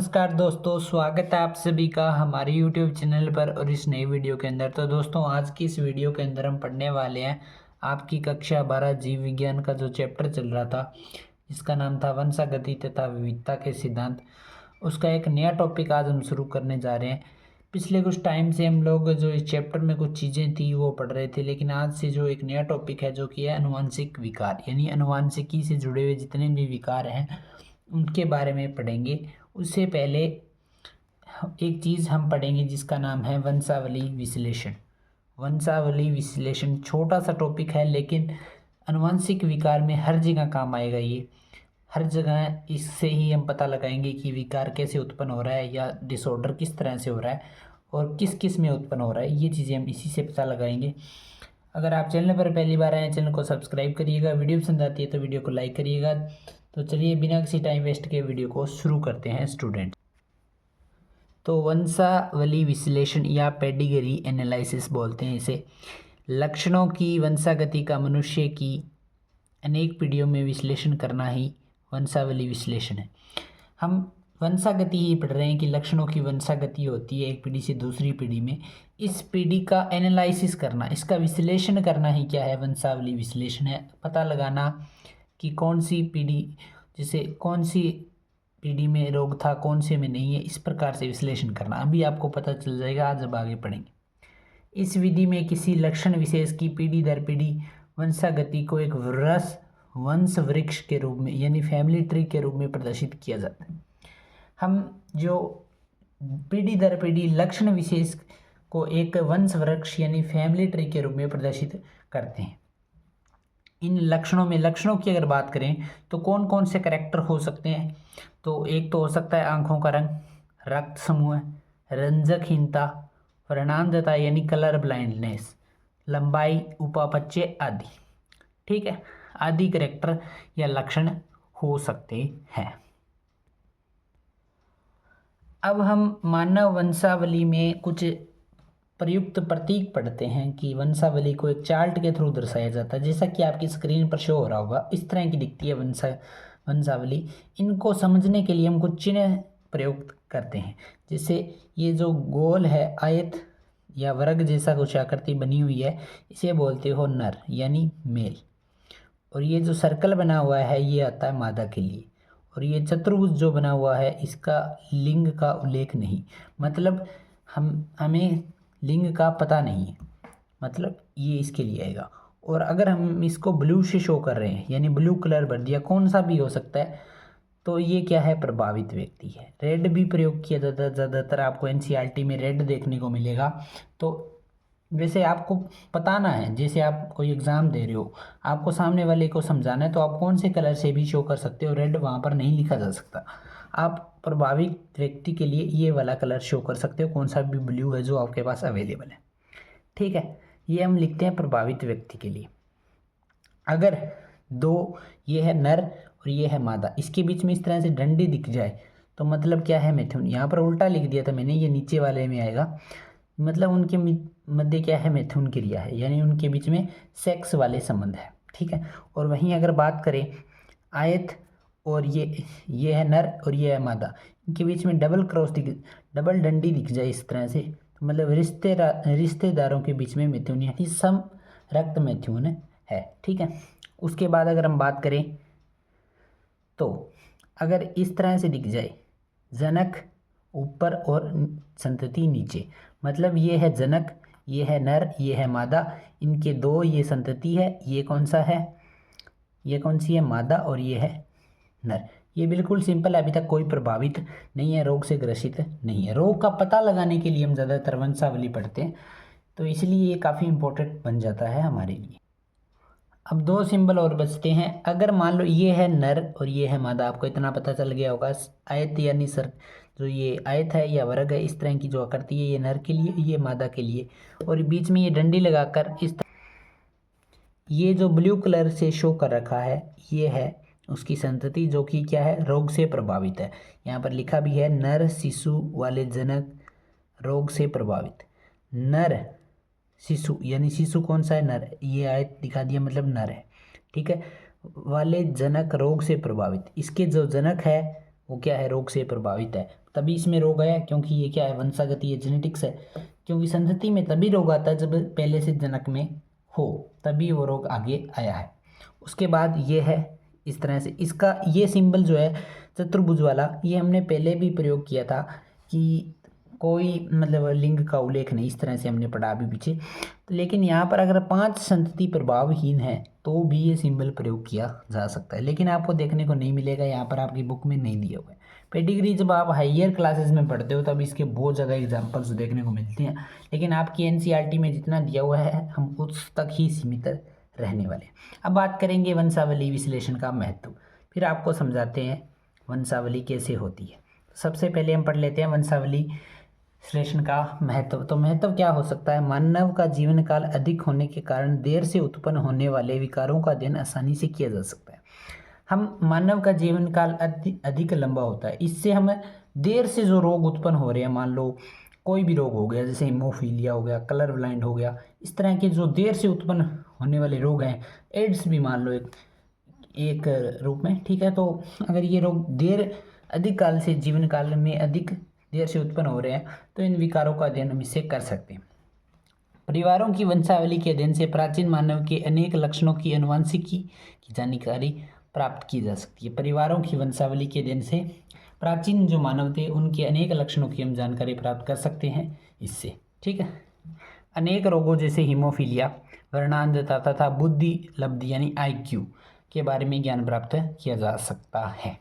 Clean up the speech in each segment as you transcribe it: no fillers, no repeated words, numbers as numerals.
नमस्कार दोस्तों, स्वागत है आप सभी का हमारे YouTube चैनल पर और इस नई वीडियो के अंदर। तो दोस्तों, आज की इस वीडियो के अंदर हम पढ़ने वाले हैं आपकी कक्षा 12 जीव विज्ञान का जो चैप्टर चल रहा था, जिसका नाम था वंशागति तथा विविधता के सिद्धांत। उसका एक नया टॉपिक आज हम शुरू करने जा रहे हैं। पिछले कुछ टाइम से हम लोग जो इस चैप्टर में कुछ चीज़ें थी वो पढ़ रहे थे, लेकिन आज से जो एक नया टॉपिक है जो कि है अनुवांशिक विकार, यानी अनुवांशिकी से जुड़े हुए जितने भी विकार हैं उनके बारे में पढ़ेंगे। उससे पहले एक चीज़ हम पढ़ेंगे जिसका नाम है वंशावली विश्लेषण। वंशावली विश्लेषण छोटा सा टॉपिक है, लेकिन अनुवांशिक विकार में हर जगह काम आएगा। ये हर जगह इससे ही हम पता लगाएंगे कि विकार कैसे उत्पन्न हो रहा है या डिसऑर्डर किस तरह से हो रहा है और किस किस में उत्पन्न हो रहा है। ये चीज़ें हम इसी से पता लगाएंगे। अगर आप चैनल पर पहली बार आए हैं, चैनल को सब्सक्राइब करिएगा। वीडियो पसंद आती है तो वीडियो को लाइक करिएगा। तो चलिए बिना किसी टाइम वेस्ट के वीडियो को शुरू करते हैं स्टूडेंट। तो वंशावली विश्लेषण या पेडिग्री एनालिसिस बोलते हैं इसे। लक्षणों की वंशागति का मनुष्य की अनेक पीढ़ियों में विश्लेषण करना ही वंशावली विश्लेषण है। हम वंशागति ही पढ़ रहे हैं कि लक्षणों की वंशागति होती है एक पीढ़ी से दूसरी पीढ़ी में। इस पीढ़ी का एनालिसिस करना, इसका विश्लेषण करना ही क्या है, वंशावली विश्लेषण है। पता लगाना कि कौन सी पीढ़ी, जैसे कौन सी पीढ़ी में रोग था, कौन से में नहीं है, इस प्रकार से विश्लेषण करना। अभी आपको पता चल जाएगा आज जब आगे पढ़ेंगे। इस विधि में किसी लक्षण विशेष की पीढ़ी दर पीढ़ी वंशागति को एक वंश वृक्ष के रूप में यानी फैमिली ट्री के रूप में प्रदर्शित किया जाता है। हम जो पीढ़ी दर पीढ़ी लक्षण विशेष को एक वंश वृक्ष यानी फैमिली ट्री के रूप में प्रदर्शित करते हैं। इन लक्षणों की अगर बात करें तो कौन कौन से कैरेक्टर हो सकते हैं, तो एक तो हो सकता है आंखों का रंग, रक्त समूह, रंजकहीनता, वर्णांधता यानी कलर ब्लाइंडनेस, लंबाई, उपापचय आदि। ठीक है, आदि कैरेक्टर या लक्षण हो सकते हैं। अब हम मानव वंशावली में कुछ प्रयुक्त प्रतीक पढ़ते हैं कि वंशावली को एक चार्ट के थ्रू दर्शाया जाता है। जैसा कि आपकी स्क्रीन पर शो हो रहा होगा, इस तरह की दिखती है वंशावली। इनको समझने के लिए हम कुछ चिन्ह प्रयुक्त करते हैं। जैसे ये जो गोल है, आयत या वर्ग जैसा कुछ आकृति बनी हुई है, इसे बोलते हो नर यानी मेल। और ये जो सर्कल बना हुआ है ये आता है मादा के लिए। और ये चतुर्भुज जो बना हुआ है इसका लिंग का उल्लेख नहीं, मतलब हमें लिंग का पता नहीं है, मतलब ये इसके लिए आएगा। और अगर हम इसको ब्लू से शो कर रहे हैं यानी ब्लू कलर भर दिया, कौन सा भी हो सकता है, तो ये क्या है, प्रभावित व्यक्ति है। रेड भी प्रयोग किया जाता है, ज़्यादातर आपको एनसीईआरटी में रेड देखने को मिलेगा। तो वैसे आपको बताना है, जैसे आप कोई एग्ज़ाम दे रहे हो, आपको सामने वाले को समझाना है, तो आप कौन से कलर से भी शो कर सकते हो। रेड वहाँ पर नहीं लिखा जा सकता। आप प्रभावित व्यक्ति के लिए ये वाला कलर शो कर सकते हो, कौन सा भी ब्लू है जो आपके पास अवेलेबल है। ठीक है, ये हम लिखते हैं प्रभावित व्यक्ति के लिए। अगर दो, ये है नर और ये है मादा, इसके बीच में इस तरह से डंडी दिख जाए तो मतलब क्या है, मिथुन। यहाँ पर उल्टा लिख दिया था मैंने, ये नीचे वाले में आएगा, मतलब उनके मध्य क्या है, मिथुन क्रिया है, यानी उनके बीच में सेक्स वाले संबंध है। ठीक है, और वहीं अगर बात करें आयत और ये है नर और ये है मादा, इनके बीच में डबल डंडी दिख जाए इस तरह से, तो मतलब रिश्तेदारों के बीच में मिथुन यानी सम रक्त मिथुन है। ठीक है, उसके बाद अगर हम बात करें तो अगर इस तरह से दिख जाए, जनक ऊपर और संतति नीचे, मतलब ये है जनक, ये है नर, ये है मादा, इनके दो ये संतति है, ये कौन सा है, ये कौन सी है, मादा, और ये है नर। ये बिल्कुल सिंपल है, अभी तक कोई प्रभावित नहीं है, रोग से ग्रसित नहीं है। रोग का पता लगाने के लिए हम ज़्यादातर वंशावली पढ़ते हैं, तो इसलिए ये काफ़ी इंपॉर्टेंट बन जाता है हमारे लिए। अब दो सिंबल और बचते हैं। अगर मान लो ये है नर और ये है मादा, आपको इतना पता चल गया होगा। आयत यानी सर जो ये आयत है या वर्ग है, इस तरह की जो आकृति है, ये नर के लिए, ये मादा के लिए, और बीच में ये डंडी लगाकर इस ये जो ब्लू कलर से शो कर रखा है, ये है उसकी संतति जो कि क्या है, रोग से प्रभावित है। यहाँ पर लिखा भी है नर शिशु वाले जनक रोग से प्रभावित। नर शिशु यानी शिशु कौन सा है, नर, ये आयत दिखा दिया मतलब नर है। ठीक है, वाले जनक रोग से प्रभावित, इसके जो जनक है वो क्या है, रोग से प्रभावित है, तभी इसमें रोग आया, क्योंकि ये क्या है, वंशागति है, जेनेटिक्स है। क्योंकि संतति में तभी रोग आता है जब पहले से जनक में हो, तभी वो रोग आगे आया है। उसके बाद ये है इस तरह से, इसका ये सिंबल जो है चतुर्भुज वाला, ये हमने पहले भी प्रयोग किया था कि कोई मतलब लिंग का उल्लेख नहीं, इस तरह से हमने पढ़ा अभी पीछे। तो लेकिन यहाँ पर अगर 5 संतति प्रभावहीन है तो भी ये सिंबल प्रयोग किया जा सकता है, लेकिन आपको देखने को नहीं मिलेगा, यहाँ पर आपकी बुक में नहीं दिए हुए। पेडिग्री जब आप हायर क्लासेस में पढ़ते हो तब इसके बहुत ज़्यादा एग्जाम्पल्स देखने को मिलते हैं, लेकिन आपकी एनसीईआरटी में जितना दिया हुआ है हम उस तक ही सीमित रहने वाले। अब बात करेंगे वंशावली विश्लेषण का महत्व, फिर आपको समझाते हैं वंशावली कैसे होती है। सबसे पहले हम पढ़ लेते हैं वंशावली विश्लेषण का महत्व। तो महत्व क्या हो सकता है, मानव का जीवन काल अधिक होने के कारण देर से उत्पन्न होने वाले विकारों का अध्ययन आसानी से किया जा सकता है। हम मानव का जीवन काल अधिक लंबा होता है, इससे हमें देर से जो रोग उत्पन्न हो रहे हैं, मान लो कोई भी रोग हो गया, जैसे हीमोफीलिया हो गया, कलर ब्लाइंड हो गया, इस तरह के जो देर से उत्पन्न होने वाले रोग हैं, एड्स भी मान लो एक रूप में, ठीक है। तो अगर ये रोग देर अधिक काल से जीवन काल में अधिक देर से उत्पन्न हो रहे हैं तो इन विकारों का अध्ययन हम इससे कर सकते हैं। परिवारों की वंशावली के अध्ययन से प्राचीन मानव के अनेक लक्षणों की आनुवंशिकी की जानकारी प्राप्त की जा सकती है। परिवारों की वंशावली के अध्ययन से प्राचीन जो मानव थे उनके अनेक लक्षणों की हम जानकारी प्राप्त कर सकते हैं इससे, ठीक है। अनेक रोगों जैसे हीमोफीलिया, वर्णांधता तथा बुद्धि लब्धि यानी IQ के बारे में ज्ञान प्राप्त किया जा सकता है।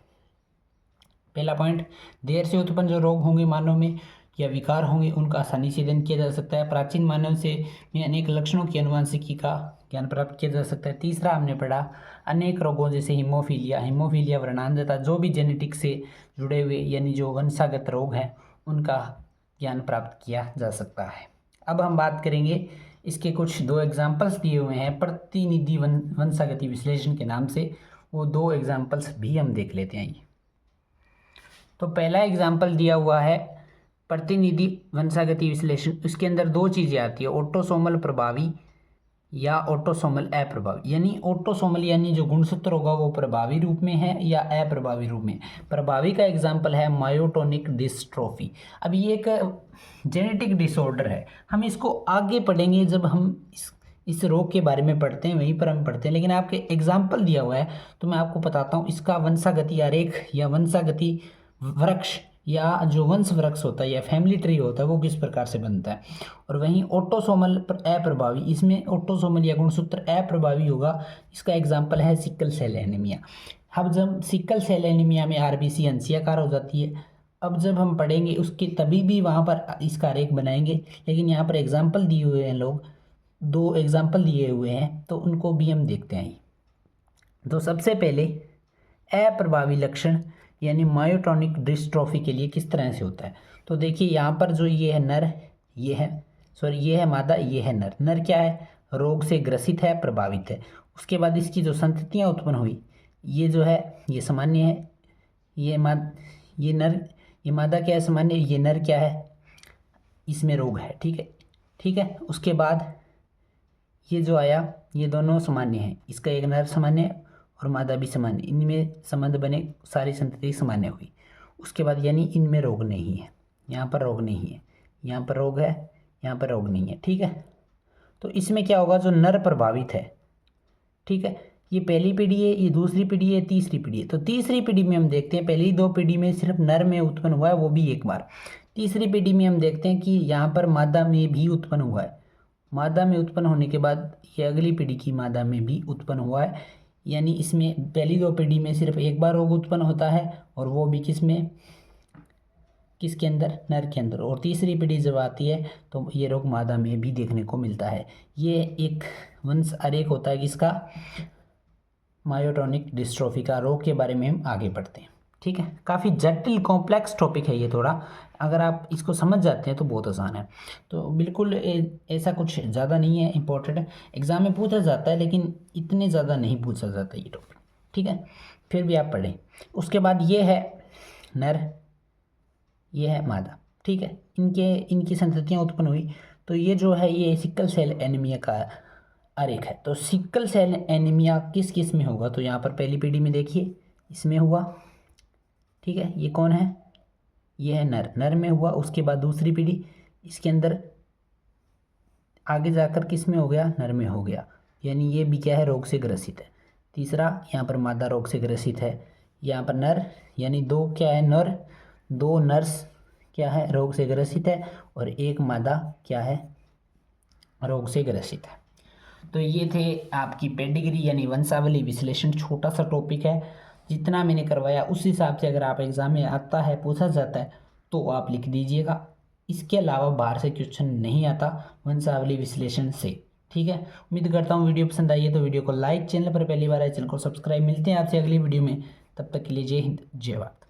पहला पॉइंट, देर से उत्पन्न जो रोग होंगे मानव में या विकार होंगे उनका आसानी से अध्ययन किया जा सकता है। प्राचीन मानव से में अनेक लक्षणों की आनुवंशिकी का ज्ञान प्राप्त किया जा सकता है। तीसरा हमने पढ़ा अनेक रोगों जैसे हीमोफीलिया, वर्णांधता, जो भी जेनेटिक से जुड़े हुए यानी जो वंशागत रोग हैं उनका ज्ञान प्राप्त किया जा सकता है। अब हम बात करेंगे इसके कुछ 2 एग्जाम्पल्स दिए हुए हैं प्रतिनिधि वंशागति विश्लेषण के नाम से, वो 2 एग्जाम्पल्स भी हम देख लेते हैं। तो पहला एग्जाम्पल दिया हुआ है प्रतिनिधि वंशागति विश्लेषण, इसके अंदर 2 चीज़ें आती है, ऑटोसोमल प्रभावी या ऑटोसोमल अप्रभावी। यानी ऑटोसोमल यानी जो गुणसूत्र होगा वो प्रभावी रूप में है या अप्रभावी रूप में। प्रभावी का एग्जाम्पल है मायोटोनिक डिस्ट्रोफी। अब ये एक जेनेटिक डिसऑर्डर है, हम इसको आगे पढ़ेंगे जब हम इस रोग के बारे में पढ़ते हैं, वहीं पर हम पढ़ते हैं, लेकिन आपके एग्जाम्पल दिया हुआ है तो मैं आपको बताता हूँ इसका वंशागति आरेख या वंशागति वृक्ष या जो वंश वृक्ष होता है या फैमिली ट्री होता है वो किस प्रकार से बनता है। और वहीं ऑटोसोमल अप्रभावी, इसमें ऑटोसोमल या गुणसूत्र अप्रभावी होगा, इसका एग्जाम्पल है सिकल सेल एनीमिया। अब जब सिकल सेल एनीमिया में RBC अंशीयकार हो जाती है, अब जब हम पढ़ेंगे उसके तभी भी वहाँ पर इसका आरेख बनाएंगे, लेकिन यहाँ पर एग्जाम्पल दिए हुए हैं, लोग 2 एग्जाम्पल दिए हुए हैं तो उनको भी हम देखते हैं। तो सबसे पहले अप्रभावी लक्षण यानी मायोटोनिक डिस्ट्रोफी के लिए किस तरह से होता है। तो देखिए यहाँ पर जो ये है नर, ये है मादा, ये है नर। नर क्या है, रोग से ग्रसित है, प्रभावित है। उसके बाद इसकी जो संततियाँ उत्पन्न हुई, ये जो है ये सामान्य है, ये नर, ये मादा क्या है सामान्य, ये नर क्या है, इसमें रोग है, ठीक है। उसके बाद ये जो आया ये दोनों सामान्य हैं, इसका एक नर सामान्य और मादा भी सामान्य, इनमें संबंध बने, सारी संतति सामान्य हुई। उसके बाद यानी इनमें रोग नहीं है, यहाँ पर रोग नहीं है, यहाँ पर रोग है, यहाँ पर रोग नहीं है, ठीक है। तो इसमें क्या होगा, जो नर प्रभावित है, ठीक है, ये पहली पीढ़ी है, ये दूसरी पीढ़ी है, तीसरी पीढ़ी है। तो तीसरी पीढ़ी में हम देखते हैं पहली 2 पीढ़ी में सिर्फ नर में उत्पन्न हुआ है, वो भी एक बार। तीसरी पीढ़ी में हम देखते हैं कि यहाँ पर मादा में भी उत्पन्न हुआ है, मादा में उत्पन्न होने के बाद ये अगली पीढ़ी की मादा में भी उत्पन्न हुआ है। यानी इसमें पहली 2 पीढ़ी में सिर्फ एक बार रोग उत्पन्न होता है और वो भी किसके अंदर, नर के अंदर। और तीसरी पीढ़ी जब आती है तो ये रोग मादा में भी देखने को मिलता है। ये एक वंश आरेख होता है किसका, मायोटोनिक डिस्ट्रोफी का। रोग के बारे में हम आगे बढ़ते हैं, ठीक है। काफ़ी जटिल कॉम्प्लेक्स टॉपिक है ये थोड़ा, अगर आप इसको समझ जाते हैं तो बहुत आसान है। तो बिल्कुल ऐसा कुछ ज़्यादा नहीं है, इम्पोर्टेंट एग्ज़ाम में पूछा जाता है लेकिन इतने ज़्यादा नहीं पूछा जाता ये टॉपिक, ठीक है। फिर भी आप पढ़ें। उसके बाद ये है नर, ये है मादा, ठीक है। इनकी संततियाँ उत्पन्न हुई। तो ये जो है ये सिकल सेल एनीमिया का आरेख है। तो सिकल सेल एनीमिया किस किस में होगा, तो यहाँ पर पहली पीढ़ी में देखिए इसमें हुआ, ठीक है, ये कौन है, ये है नर, नर में हुआ, उसके बाद दूसरी पीढ़ी, इसके अंदर आगे जाकर किस में हो गया, नर में हो गया, यानी ये भी क्या है, रोग से ग्रसित है। तीसरा यहाँ पर मादा रोग से ग्रसित है, यहाँ पर नर, यानी दो क्या है, नर, दो नर्स क्या है, रोग से ग्रसित है, और एक मादा क्या है, रोग से ग्रसित है। तो ये थे आपकी पेडिग्री यानी वंशावली विश्लेषण, छोटा सा टॉपिक है, जितना मैंने करवाया उस हिसाब से अगर आप एग्जाम में आता है, पूछा जाता है तो आप लिख दीजिएगा। इसके अलावा बाहर से क्वेश्चन नहीं आता वंशावली विश्लेषण से। ठीक है, उम्मीद करता हूँ वीडियो पसंद आई है तो वीडियो को लाइक, चैनल पर पहली बार आए चैनल को सब्सक्राइब। मिलते हैं आपसे अगली वीडियो में, तब तक के लिए जय हिंद जय भारत।